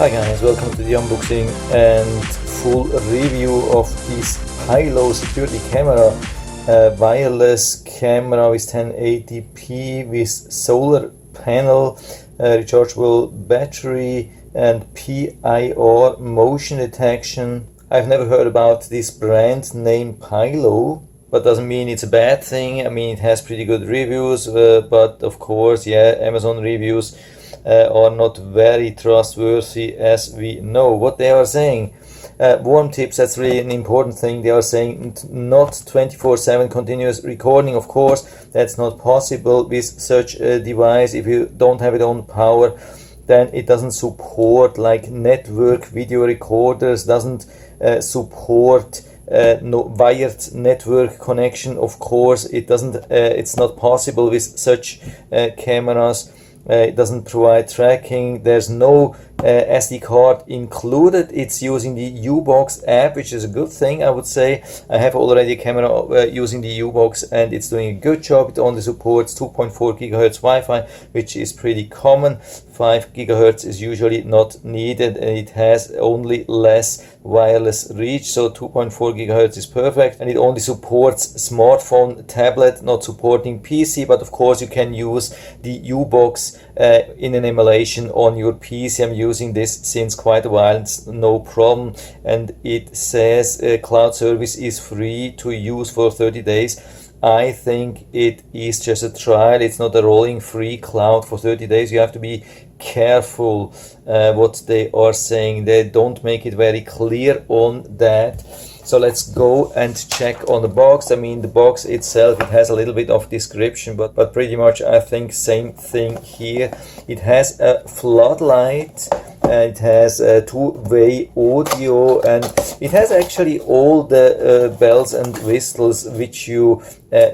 Hi guys, welcome to the unboxing and full review of this Peiloh security camera, wireless camera with 1080p with solar panel, rechargeable battery and PIR motion detection. I've never heard about this brand name Peiloh, but doesn't mean it's a bad thing. I mean, it has pretty good reviews, but of course, yeah, Amazon reviews are not very trustworthy, as we know. What they are saying, warm tips, that's really an important thing. They are saying not 24/7 continuous recording. Of course, that's not possible with such a device. If you don't have it on power, then it doesn't support like network video recorders, doesn't support no wired network connection. Of course, it doesn't. It's not possible with such cameras. It doesn't provide tracking. There's no SD card included. It's using the U-Box app, which is a good thing, I would say. I have already a camera using the U-Box and it's doing a good job. It only supports 2.4 GHz Wi-Fi, which is pretty common. 5 GHz is usually not needed, and it has only less wireless reach, so 2.4 GHz is perfect. And it only supports smartphone, tablet, not supporting PC, but of course you can use the U-Box in an emulation on your PC. I'm using this since quite a while, it's no problem, and it says cloud service is free to use for 30 days. I think it is just a trial. It's not a rolling free cloud for 30 days. You have to be careful what they are saying. They don't make it very clear on that. So let's go and check on the box. I mean, the box itself, it has a little bit of description, but pretty much I think same thing here. It has a floodlight, it has a two-way audio, and it has actually all the bells and whistles which you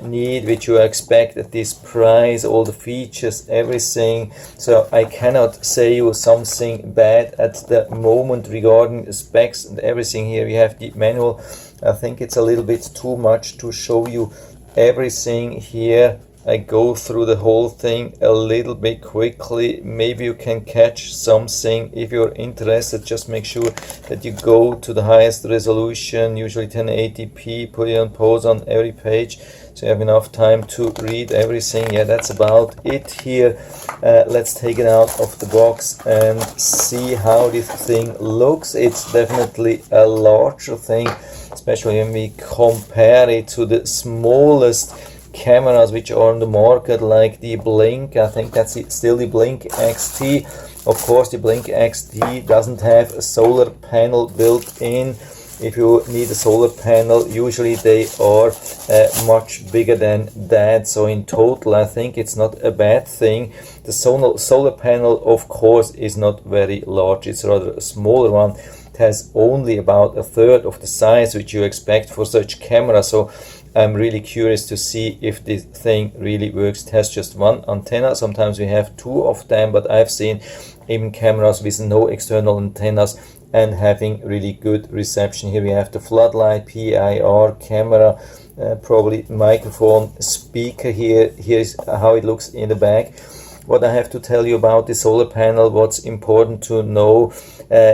need, which you expect at this price, all the features, everything. So I cannot say you something bad at the moment regarding the specs and everything. Here we have the manual. I think it's a little bit too much to show you everything here. I go through the whole thing a little bit quickly. Maybe you can catch something. If you're interested, just make sure that you go to the highest resolution, usually 1080p, put it on pause on every page so you have enough time to read everything. Yeah, that's about it here. Let's take it out of the box and see how this thing looks. It's definitely a larger thing, especially when we compare it to the smallest cameras which are on the market, like the Blink. I think that's still the Blink XT. Of course, the Blink XT doesn't have a solar panel built in. If you need a solar panel, usually they are much bigger than that. So in total, I think it's not a bad thing. The solar panel, of course, is not very large. It's rather a smaller one. It has only about a third of the size which you expect for such camera. So I'm really curious to see if this thing really works. It has just one antenna. Sometimes we have two of them, but I've seen even cameras with no external antennas and having really good reception. Here we have the floodlight, PIR camera, probably microphone, speaker here. Here's how it looks in the back. What I have to tell you about the solar panel, what's important to know,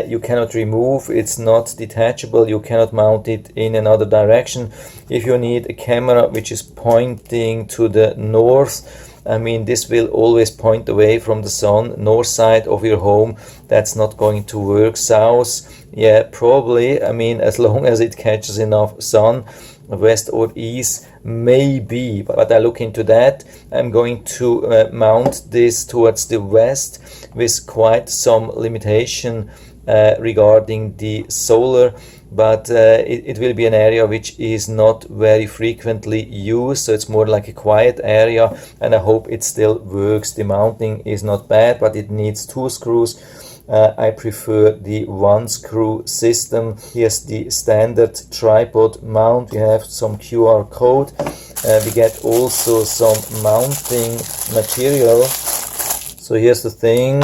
you cannot remove, it's not detachable, you cannot mount it in another direction. If you need a camera which is pointing to the north, I mean, this will always point away from the sun, north side of your home, that's not going to work. South, yeah, probably, I mean, as long as it catches enough sun. West or east, maybe, but I look into that. I'm going to mount this towards the west with quite some limitation regarding the solar, but it will be an area which is not very frequently used, so it's more like a quiet area, and I hope it still works. The mounting is not bad, but it needs two screws. I prefer the one screw system. Here's the standard tripod mount. We have some QR code. We get also some mounting material. So here's the thing,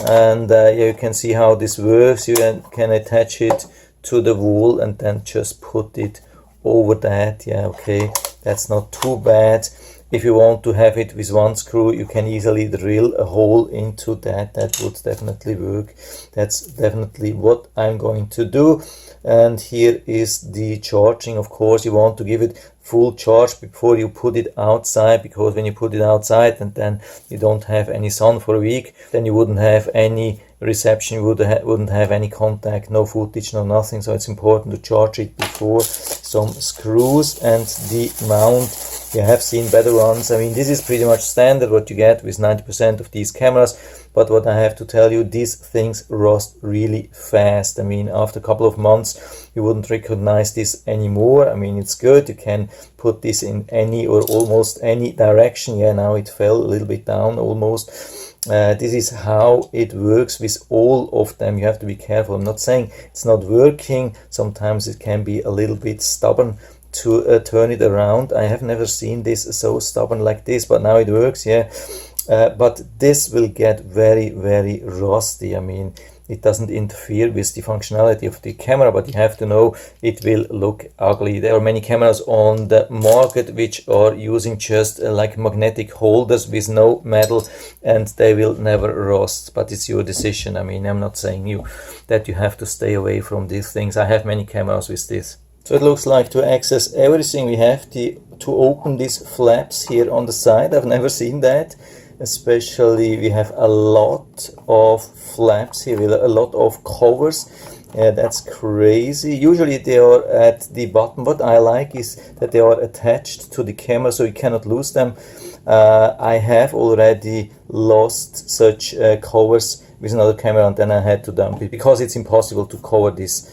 and you can see how this works. You can attach it to the wall and then just put it over that. Yeah, okay, that's not too bad. If you want to have it with one screw, you can easily drill a hole into that. That would definitely work. That's definitely what I'm going to do. And here is the charging. Of course, you want to give it full charge before you put it outside, because when you put it outside and then you don't have any sun for a week, then you wouldn't have any reception, you wouldn't have any contact, no footage, no nothing. So it's important to charge it before. Some screws and the mount. You have seen better ones. I mean, this is pretty much standard what you get with 90% of these cameras. But what I have to tell you, these things rust really fast. I mean, after a couple of months, you wouldn't recognize this anymore. I mean, it's good. You can put this in any or almost any direction. Yeah, now it fell a little bit down almost. This is how it works with all of them. You have to be careful. I'm not saying it's not working. Sometimes it can be a little bit stubborn to turn it around. I have never seen this so stubborn like this, but now it works. Yeah. But this will get very, very rusty. I mean, it doesn't interfere with the functionality of the camera, but you have to know it will look ugly. There are many cameras on the market which are using just like magnetic holders with no metal, and they will never rust. But it's your decision. I mean, I'm not saying you that you have to stay away from these things. I have many cameras with this. So it looks like to access everything we have to open these flaps here on the side. I've never seen that. Especially we have a lot of flaps here with a lot of covers. Yeah, that's crazy. Usually they are at the bottom. What I like is that they are attached to the camera, so you cannot lose them. I have already lost such covers with another camera, and then I had to dump it because it's impossible to cover this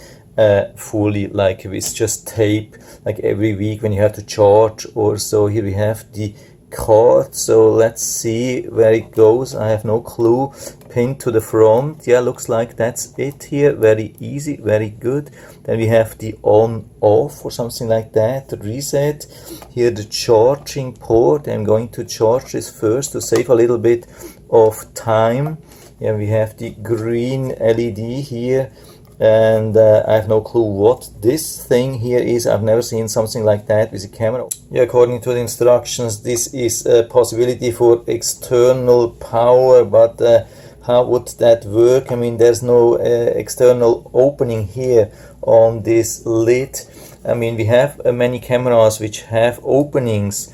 fully, like with just tape, like every week when you have to charge or so. Here we have the card, so let's see where it goes. I have no clue. Pinned to the front. Yeah, looks like that's it here. Very easy, very good. Then we have the on off or something like that, the reset. Here the charging port. I'm going to charge this first to save a little bit of time. Yeah, we have the green LED here. And I have no clue what this thing here is. I've never seen something like that with a camera. Yeah, according to the instructions, this is a possibility for external power, but how would that work? I mean, there's no external opening here on this lid. I mean, we have many cameras which have openings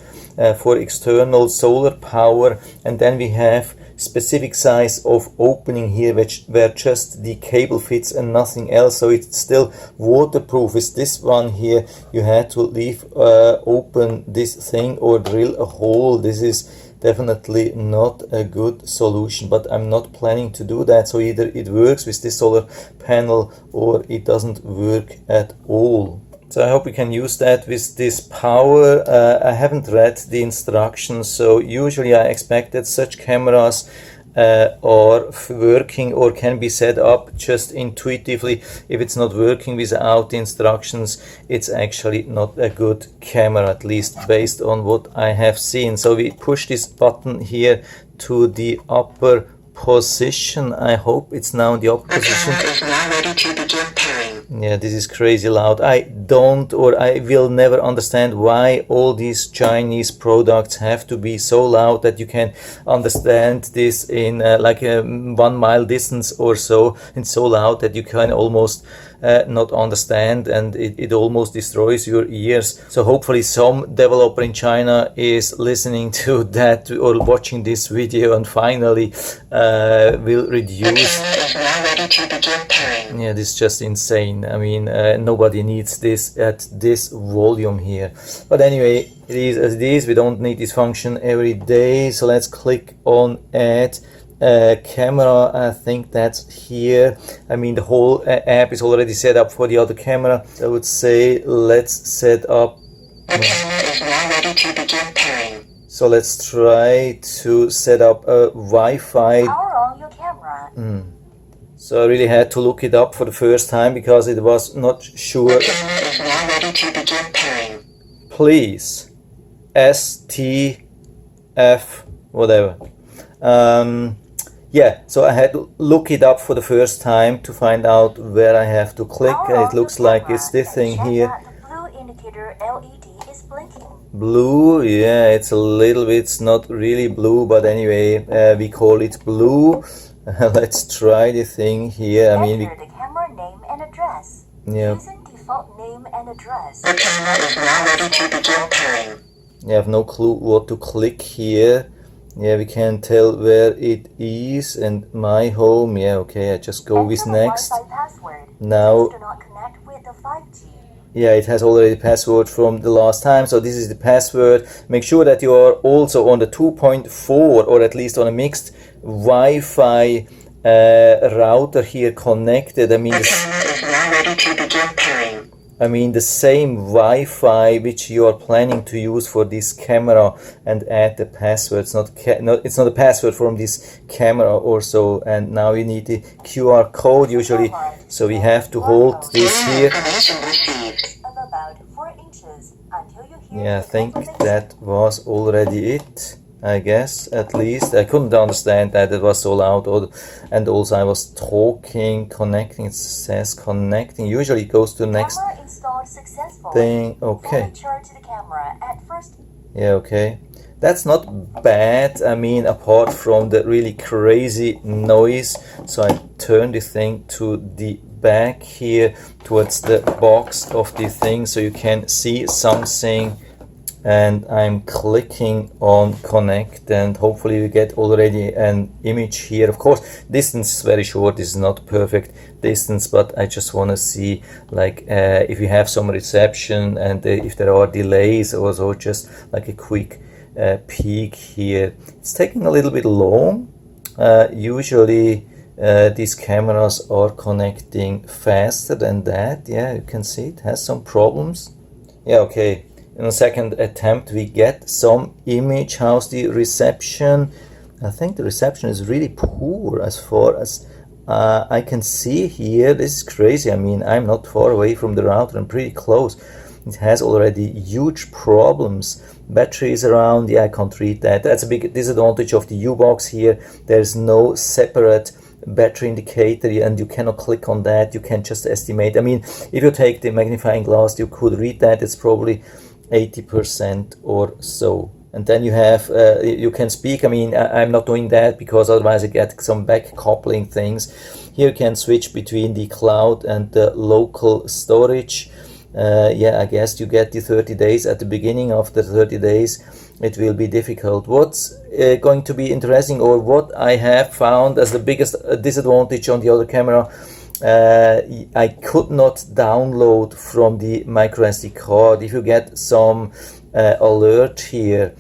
for external solar power, and then we have specific size of opening here where just the cable fits and nothing else, so it's still waterproof. With this one here, you had to leave open this thing or drill a hole. This is definitely not a good solution, but I'm not planning to do that. So either it works with this solar panel or it doesn't work at all. So I hope we can use that with this power. I haven't read the instructions, so usually I expect that such cameras are working or can be set up just intuitively. If it's not working without the instructions, it's actually not a good camera, at least based on what I have seen. So we push this button here to the upper position. I hope it's now in the upper position. The camera is now ready to begin pairing. Yeah, this is crazy loud. I will never understand why all these Chinese products have to be so loud that you can understand this in like a 1 mile distance or so. It's so loud that you can almost not understand, and it almost destroys your ears. So hopefully some developer in China is listening to that or watching this video and finally will reduce. The camera is now ready to begin pairing. Yeah, this is just insane. I mean, nobody needs this at this volume here. But anyway, it is as it is. We don't need this function every day. So let's click on add camera. I think that's here. I mean, the whole app is already set up for the other camera. I would say let's set up. The camera is now ready to begin pairing. So let's try to set up a Wi-Fi. Power on your camera. So I really had to look it up for the first time because it was not sure. The camera is now ready to begin pairing. Please, STF, whatever. Yeah, so I had to look it up for the first time to find out where I have to click, and it looks like it's this thing here. The blue indicator LED is blinking. blue. Yeah, it's a little bit, it's not really blue, but anyway, we call it blue. Let's try the thing here. I mean, Enter the camera name and address. yeah, Using default name and address. The camera is now ready to begin pairing. I have no clue what to click here. Yeah, we can tell where it is, and my home. Yeah, okay, I just go with Enter the next. Wi-Fi password. Now, Please do not connect with the 5G. yeah, it has already the password from the last time, so this is the password. Make sure that you are also on the 2.4 or at least on a mixed Wi-Fi router here connected. The camera is now ready to begin pairing. I mean the same Wi-Fi which you are planning to use for this camera, and add the password. It's not a password from this camera or so. And now you need the QR code usually, so we have to hold this here. Information received. Of about 4 inches until you hear Yeah, I the think confirmation. that was already it. I guess, at least. I couldn't understand that it was so loud, and also I was talking, connecting. It says connecting. Usually it goes to next Camera installed successfully. thing. Okay. Fully charge the camera at first. Yeah, okay. That's not bad. I mean, apart from the really crazy noise. So I turn the thing to the back here, towards the box of the thing, so you can see something. And I'm clicking on connect, and hopefully we get already an image here. Of course, distance is very short. This is not perfect distance, but I just want to see, like, if you have some reception, and if there are delays, or so, just like a quick peek here. It's taking a little bit long. Usually these cameras are connecting faster than that. Yeah, you can see it has some problems. Yeah, okay. In a second attempt we get some image. How's the reception? I think the reception is really poor as far as I can see here. This is crazy. I mean, I'm not far away from the router, I'm pretty close. It has already huge problems. Battery is around. Yeah, I can't read that. That's a big disadvantage of the U-Box here. There's no separate battery indicator, and you cannot click on that. You can just estimate. I mean, if you take the magnifying glass, you could read that. It's probably 80% or so. And then you have you can speak. I mean, I'm not doing that because otherwise I get some back coupling things. Here you can switch between the cloud and the local storage. Yeah, I guess you get the 30 days at the beginning. After 30 days it will be difficult. What's going to be interesting, or what I have found as the biggest disadvantage on the other camera, I could not download from the microSD card. If you get some alert here,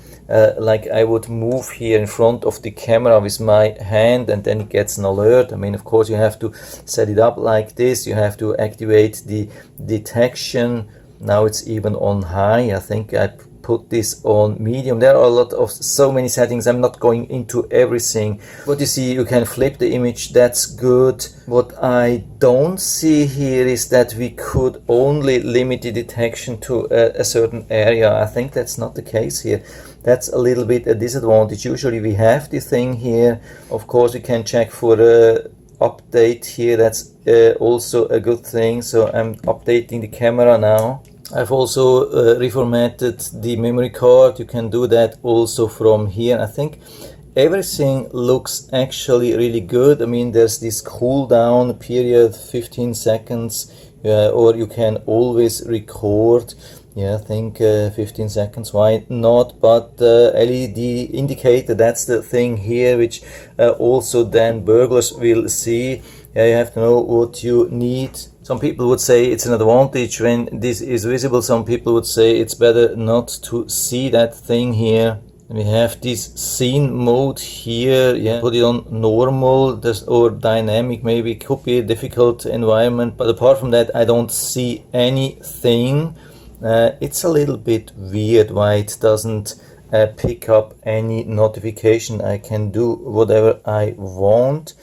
like I would move here in front of the camera with my hand, and then it gets an alert. I mean, of course you have to set it up like this. You have to activate the detection. Now it's even on high. I think I put this on medium. There are a lot of so many settings. I'm not going into everything. What you see, you can flip the image. That's good. What I don't see here is that we could only limit the detection to a certain area. I think that's not the case here. That's a little bit a disadvantage. Usually we have the thing here. Of course we can check for a update here. That's also a good thing. So I'm updating the camera now. I've also reformatted the memory card. You can do that also from here. I think everything looks actually really good. I mean, there's this cooldown period, 15 seconds, or you can always record. Yeah, I think 15 seconds, why not? But LED indicator, that's the thing here, which also then burglars will see. Yeah, you have to know what you need. Some people would say it's an advantage when this is visible. Some people would say it's better not to see that thing here. We have this scene mode here. Yeah, put it on normal or dynamic. Maybe it could be a difficult environment, but apart from that I don't see anything. It's a little bit weird why it doesn't pick up any notification. I can do whatever I want.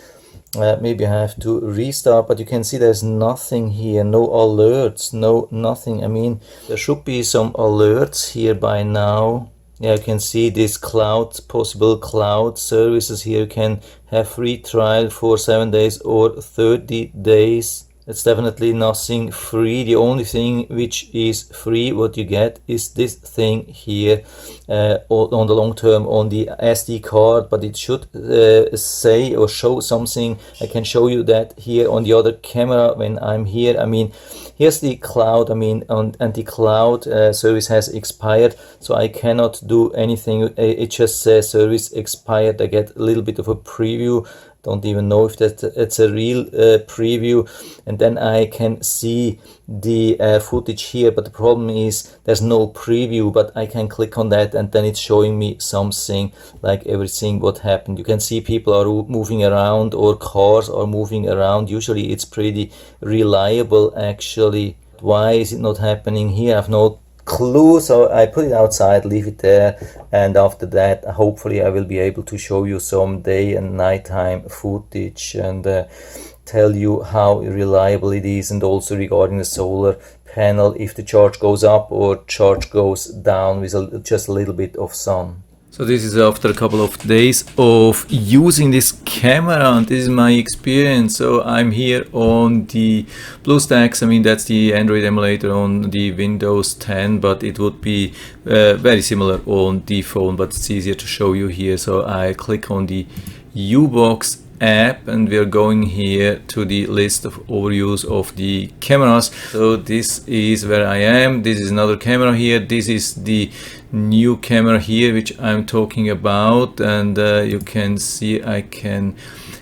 Maybe I have to restart, but you can see there's nothing here, no alerts, nothing. I mean, there should be some alerts here by now. Yeah, you can see this possible cloud services here. You can have free trial for 7 days or 30 days. It's definitely nothing free. The only thing which is free, what you get, is this thing here on the long term on the SD card, but it should say or show something. I can show you that here on the other camera when I'm here. I mean, here's the cloud, I mean, and the cloud service has expired, so I cannot do anything. It just says service expired. I get a little bit of a preview. Don't even know if it's a real preview, and then I can see the footage here, but the problem is there's no preview, but I can click on that and then it's showing me something like everything what happened. You can see people are moving around or cars are moving around. Usually it's pretty reliable actually. Why is it not happening here? I have no clue, so I put it outside, leave it there, and after that hopefully I will be able to show you some day and nighttime footage and tell you how reliable it is, and also regarding the solar panel, if the charge goes up or charge goes down with just a little bit of sun. So this is after a couple of days of using this camera, and this is my experience. So I'm here on the BlueStacks. I mean, that's the Android emulator on the Windows 10, but it would be very similar on the phone, but it's easier to show you here. So I click on the U-Box app and we are going here to the list of overviews of the cameras. So this is where I am. This is another camera here. This is the new camera here which I'm talking about, and you can see I can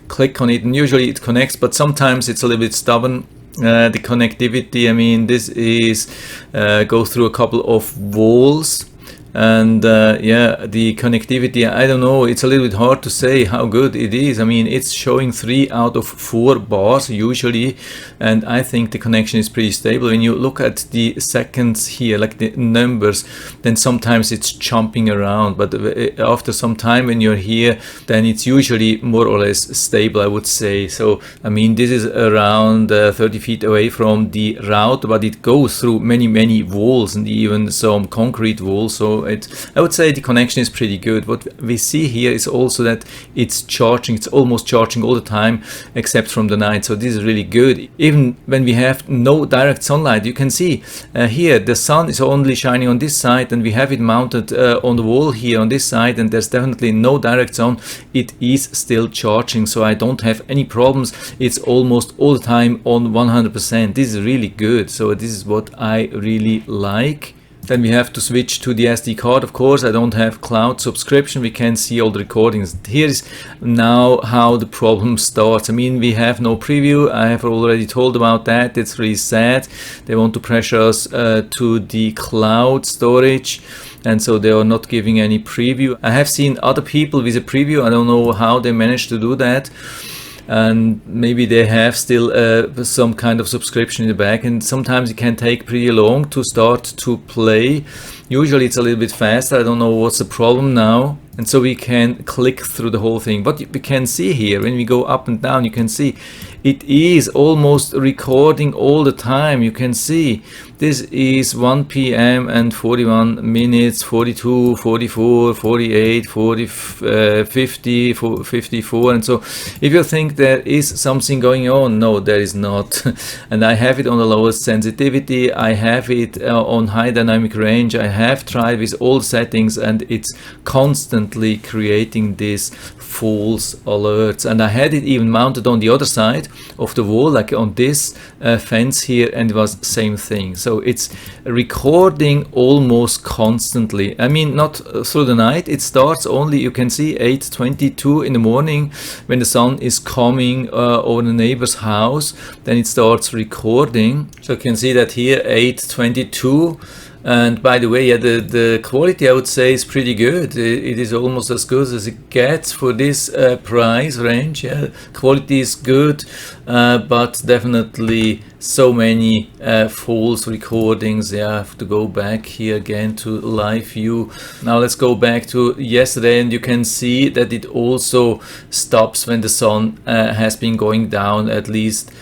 click on it and usually it connects, but sometimes it's a little bit stubborn. The connectivity, I mean, this is goes through a couple of walls. And yeah, the connectivity, I don't know, it's a little bit hard to say how good it is. I mean, it's showing 3 out of 4 bars usually, and I think the connection is pretty stable. When you look at the seconds here, like the numbers, then sometimes it's jumping around, but after some time when you're here, then it's usually more or less stable, I would say. So I mean, this is around 30 feet away from the router, but it goes through many walls and even some concrete walls. So I would say the connection is pretty good. What we see here is also that it's charging. It's almost charging all the time except from the night. So this is really good. Even when we have no direct sunlight, you can see here the sun is only shining on this side, and we have it mounted on the wall here on this side, and there's definitely no direct sun. It is still charging, so I don't have any problems. It's almost all the time on 100%. This is really good. So this is what I really like. Then we have to switch to the SD card. Of course, I don't have cloud subscription. We can see all the recordings. Here's now how the problem starts. I mean, we have no preview. I have already told about that. It's really sad. They want to pressure us to the cloud storage, and so they are not giving any preview. I have seen other people with a preview. I don't know how they managed to do that. And maybe they have still some kind of subscription in the back, and sometimes it can take pretty long to start to play. Usually it's a little bit faster. I don't know what's the problem now. And so we can click through the whole thing. But we can see here, when we go up and down, you can see it is almost recording all the time. You can see this is 1 p.m. and 41 minutes, 42, 44, 48, 40, 50, 54. And so if you think there is something going on, no, there is not. And I have it on the lowest sensitivity. I have it on high dynamic range. I have tried with all settings, and it's constantly creating this false alerts. And I had it even mounted on the other side of the wall, like on this fence here, and it was same thing. So it's recording almost constantly. I mean, not through the night. It starts only, you can see, 8:22 in the morning when the sun is coming over the neighbor's house. Then it starts recording. So you can see that here 8:22. And by the way, yeah, the quality, I would say, is pretty good. It is almost as good as it gets for this price range. Yeah, quality is good, but definitely so many false recordings. Yeah, I have to go back here again to live view. Now let's go back to yesterday, and you can see that it also stops when the sun has been going down, at least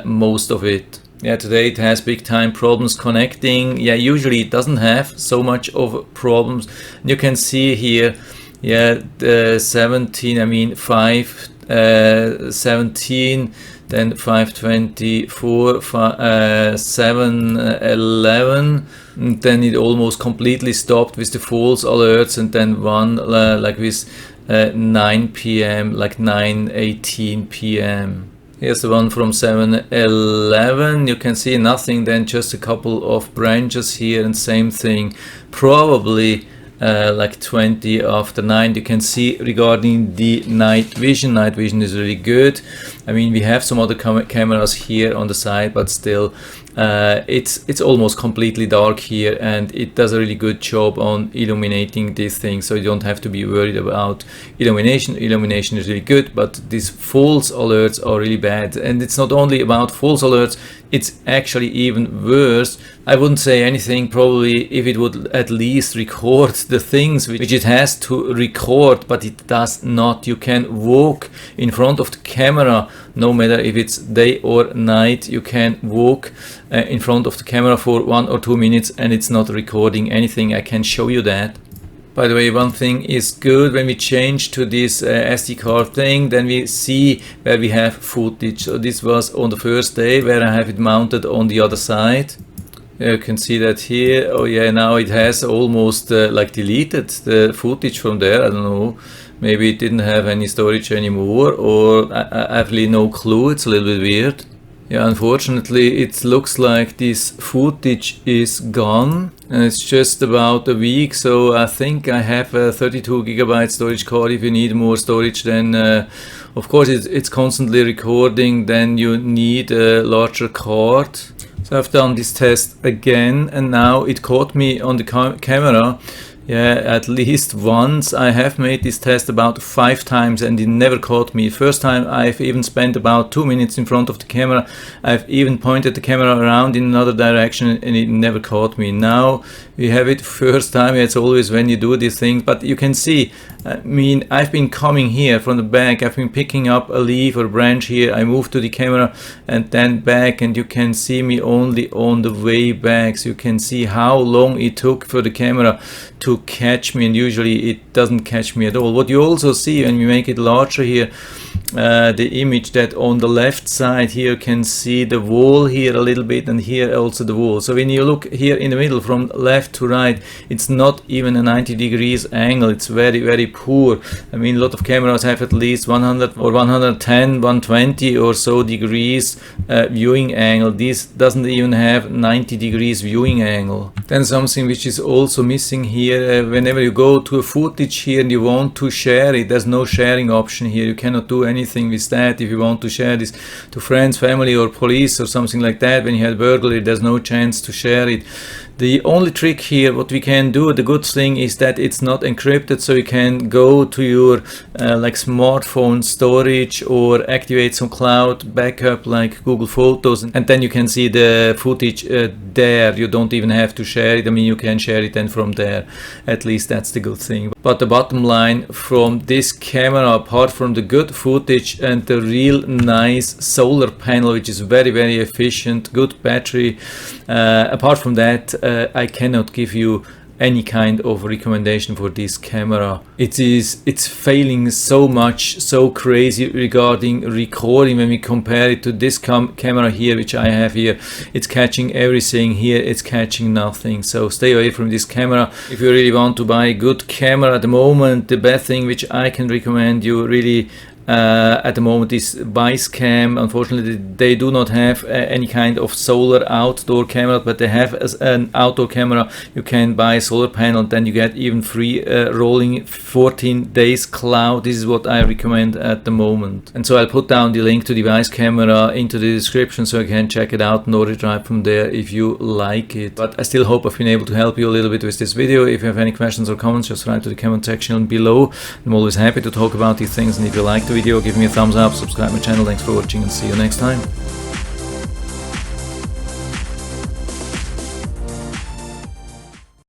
most of it. Yeah, today it has big time problems connecting. Yeah, usually it doesn't have so much of problems. You can see here, yeah, the 17, I mean 5 517, then 524, 711, and then it almost completely stopped with the false alerts, and then one like with 9 p.m., like 9:18 p.m. Here's the one from 711. You can see nothing, then just a couple of branches here, and same thing, probably like 20 after 9. You can see regarding the night vision is really good. I mean, we have some other cameras here on the side, but still it's almost completely dark here, and it does a really good job on illuminating this thing, so you don't have to be worried about illumination. Illumination is really good, but these false alerts are really bad. And it's not only about false alerts, it's actually even worse. I wouldn't say anything probably if it would at least record the things which it has to record, but it does not. You can walk in front of the camera, no matter if it's day or night. You can walk in front of the camera for 1 or 2 minutes and it's not recording anything. I can show you that. By the way, one thing is good, when we change to this SD card thing, then we see where we have footage. So this was on the first day where I have it mounted on the other side. You can see that here. Oh yeah, now it has almost like deleted the footage from there. I don't know, maybe it didn't have any storage anymore, or I have really no clue. It's a little bit weird. Yeah, unfortunately it looks like this footage is gone, and it's just about a week, so I think I have a 32 gigabyte storage card. If you need more storage, then of course it's constantly recording, then you need a larger card. So I've done this test again, and now it caught me on the camera. Yeah, at least once. I have made this test about 5 times and it never caught me. First time I've even spent about 2 minutes in front of the camera. I've even pointed the camera around in another direction and it never caught me. Now we have it first time. It's always when you do these things, but you can see, I mean, I've been coming here from the back. I've been picking up a leaf or branch here. I moved to the camera and then back, and you can see me only on the way back. So you can see how long it took for the camera to catch me, and usually it doesn't catch me at all. What you also see when we make it larger here, the image, that on the left side here you can see the wall here a little bit, and here also the wall. So when you look here in the middle from left to right, it's not even a 90 degrees angle. It's very, very poor. I mean, a lot of cameras have at least 100 or 110, 120 or so degrees viewing angle. This doesn't even have 90 degrees viewing angle. Then something which is also missing here, whenever you go to a footage here and you want to share it, there's no sharing option here. You cannot do anything with that. If you want to share this to friends, family or police or something like that, when you had burglary, there's no chance to share it. The only trick here, what we can do, the good thing is that it's not encrypted, so you can go to your like smartphone storage or activate some cloud backup like Google Photos, and then you can see the footage there. You don't even have to share it. I mean, you can share it then from there. At least that's the good thing. But the bottom line from this camera, apart from the good footage and the real nice solar panel, which is very, very efficient, good battery, apart from that, I cannot give you any kind of recommendation for this camera. It's failing so much, so crazy regarding recording. When we compare it to this camera here, which I have here, it's catching everything. Here it's catching nothing. So stay away from this camera. If you really want to buy a good camera at the moment, the best thing which I can recommend you really at the moment is Basecam. Unfortunately, they do not have any kind of solar outdoor camera, but they have an outdoor camera. You can buy a solar panel, then you get even free rolling 14 days cloud. This is what I recommend at the moment. And so I'll put down the link to the device camera into the description so you can check it out and order it right from there if you like it. But I still hope I've been able to help you a little bit with this video. If you have any questions or comments, just write to the comment section below. I'm always happy to talk about these things, and if you like the video, give me a thumbs up, subscribe my channel. Thanks for watching and see you next time.